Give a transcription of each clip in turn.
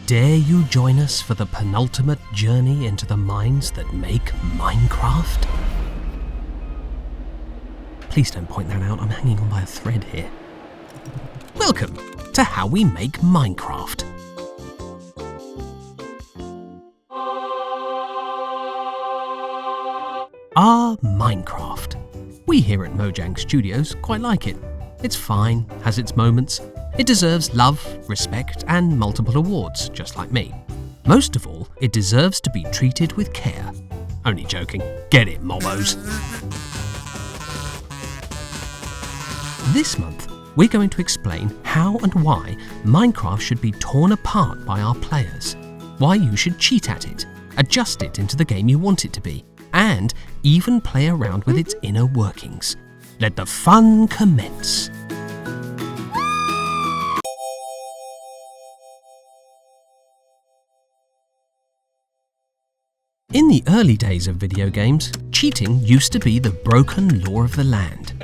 Dare you join us for the penultimate journey into the minds that make Minecraft? Please don't point that out, I'm hanging on by a thread here. Welcome to How We Make Minecraft. Minecraft. We here at Mojang Studios quite like it. It's fine, has its moments. It deserves love, respect, and multiple awards, just like me. Most of all, it deserves to be treated with care. Only joking. Get it, mobbos. This month, we're going to explain how and why Minecraft should be torn apart by our players, why you should cheat at it, adjust it into the game you want it to be, and even play around with its inner workings. Let the fun commence. In the early days of video games, cheating used to be the broken law of the land.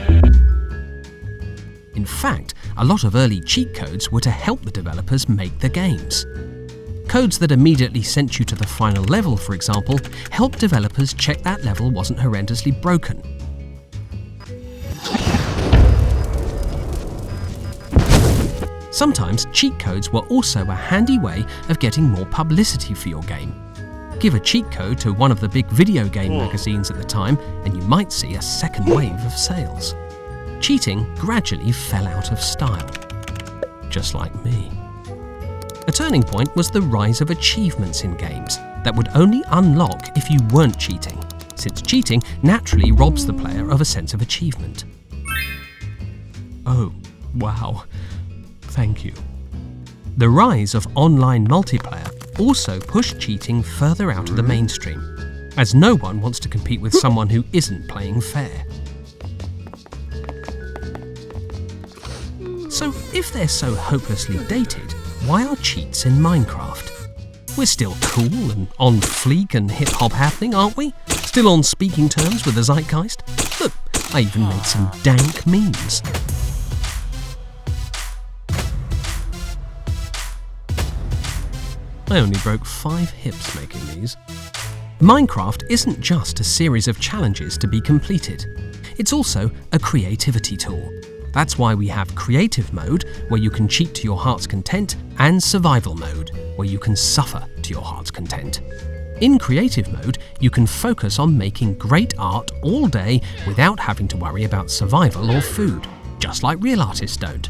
In fact, a lot of early cheat codes were to help the developers make the games. Codes that immediately sent you to the final level, for example, helped developers check that level wasn't horrendously broken. Sometimes cheat codes were also a handy way of getting more publicity for your game. Give a cheat code to one of the big video game magazines at the time and you might see a second wave of sales. Cheating gradually fell out of style. Just like me. A turning point was the rise of achievements in games that would only unlock if you weren't cheating, since cheating naturally robs the player of a sense of achievement. Oh, wow. Thank you. The rise of online multiplayer also pushed cheating further out of the mainstream, as no one wants to compete with someone who isn't playing fair. So if they're so hopelessly dated, why are cheats in Minecraft? We're still cool and on fleek and hip-hop happening, aren't we? Still on speaking terms with the zeitgeist? Look, I even made some dank memes. I only broke 5 hips making these. Minecraft isn't just a series of challenges to be completed. It's also a creativity tool. That's why we have Creative Mode, where you can cheat to your heart's content, and Survival Mode, where you can suffer to your heart's content. In Creative Mode, you can focus on making great art all day without having to worry about survival or food, just like real artists don't.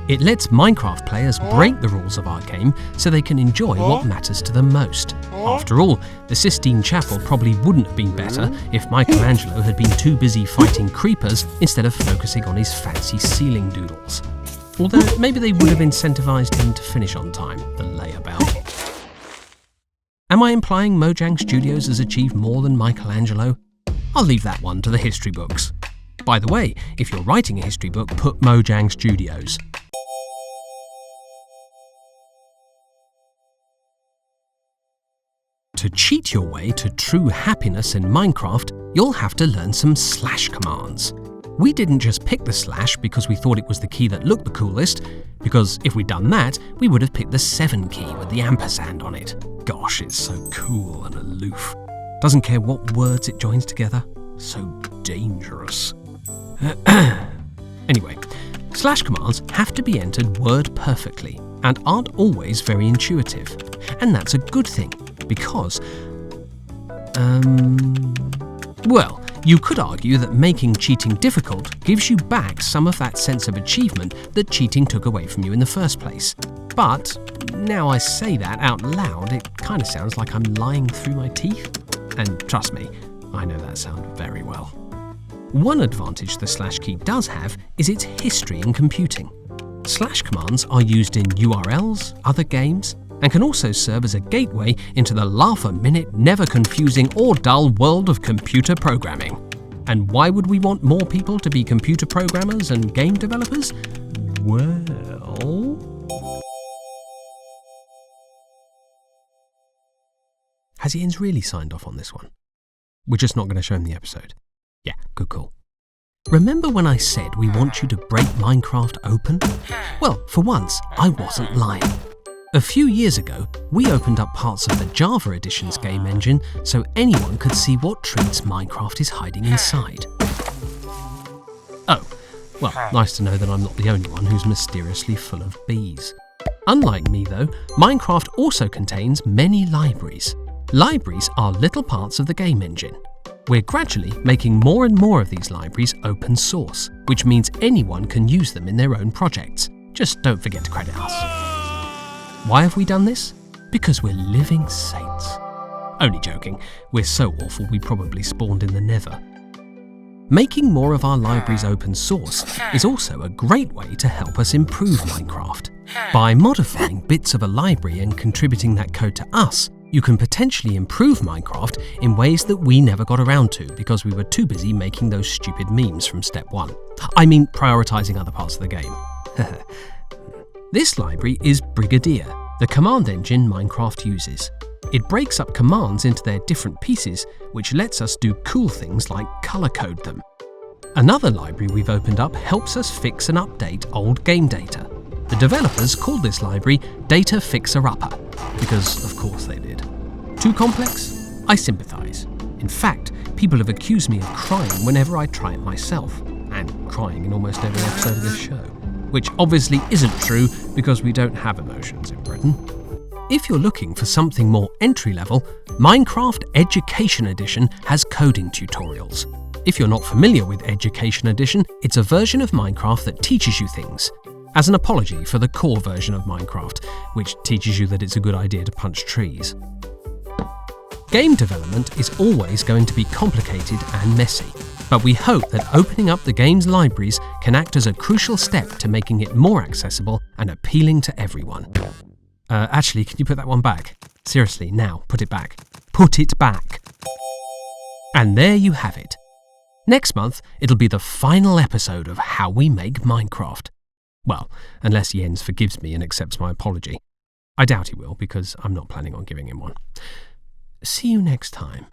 It lets Minecraft players break the rules of our game so they can enjoy what matters to them most. After all, the Sistine Chapel probably wouldn't have been better if Michelangelo had been too busy fighting creepers instead of focusing on his fancy ceiling doodles. Although maybe they would have incentivized him to finish on time, the layabout. Am I implying Mojang Studios has achieved more than Michelangelo? I'll leave that one to the history books. By the way, if you're writing a history book, put Mojang Studios. To cheat your way to true happiness in Minecraft, you'll have to learn some slash commands. We didn't just pick the slash because we thought it was the key that looked the coolest, because if we'd done that, we would have picked the 7 key with the ampersand on it. Gosh, it's so cool and aloof. Doesn't care what words it joins together. So dangerous. Anyway, slash commands have to be entered word perfectly and aren't always very intuitive. And that's a good thing. Because, well, you could argue that making cheating difficult gives you back some of that sense of achievement that cheating took away from you in the first place. But now I say that out loud, it kind of sounds like I'm lying through my teeth. And trust me, I know that sound very well. One advantage the slash key does have is its history in computing. Slash commands are used in URLs, other games, and can also serve as a gateway into the laugh-a-minute, never-confusing or dull world of computer programming. And why would we want more people to be computer programmers and game developers? Well... Has Ian's really signed off on this one? We're just not going to show him the episode. Yeah, good call. Remember when I said we want you to break Minecraft open? Well, for once, I wasn't lying. A few years ago, we opened up parts of the Java Edition's game engine so anyone could see what treats Minecraft is hiding inside. Oh, well, nice to know that I'm not the only one who's mysteriously full of bees. Unlike me though, Minecraft also contains many libraries. Libraries are little parts of the game engine. We're gradually making more and more of these libraries open source, which means anyone can use them in their own projects. Just don't forget to credit us. Why have we done this? Because we're living saints. Only joking, we're so awful we probably spawned in the Nether. Making more of our libraries open source is also a great way to help us improve Minecraft. By modifying bits of a library and contributing that code to us, you can potentially improve Minecraft in ways that we never got around to because we were too busy making those stupid memes from step 1. I mean, prioritizing other parts of the game. This library is Brigadier, the command engine Minecraft uses. It breaks up commands into their different pieces, which lets us do cool things like color code them. Another library we've opened up helps us fix and update old game data. The developers called this library Data Fixer Upper, because of course they did. Too complex? I sympathize. In fact, people have accused me of crying whenever I try it myself, and crying in almost every episode of this show. Which obviously isn't true because we don't have emotions in Britain. If you're looking for something more entry-level, Minecraft Education Edition has coding tutorials. If you're not familiar with Education Edition, it's a version of Minecraft that teaches you things, as an apology for the core version of Minecraft, which teaches you that it's a good idea to punch trees. Game development is always going to be complicated and messy, but we hope that opening up the game's libraries can act as a crucial step to making it more accessible and appealing to everyone. Actually, can you put that one back? Seriously, now, put it back. Put it back! And there you have it. Next month, it'll be the final episode of How We Make Minecraft. Well, unless Jens forgives me and accepts my apology. I doubt he will, because I'm not planning on giving him one. See you next time.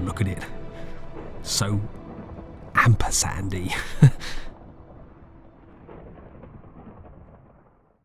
Look at it. So ampersandy.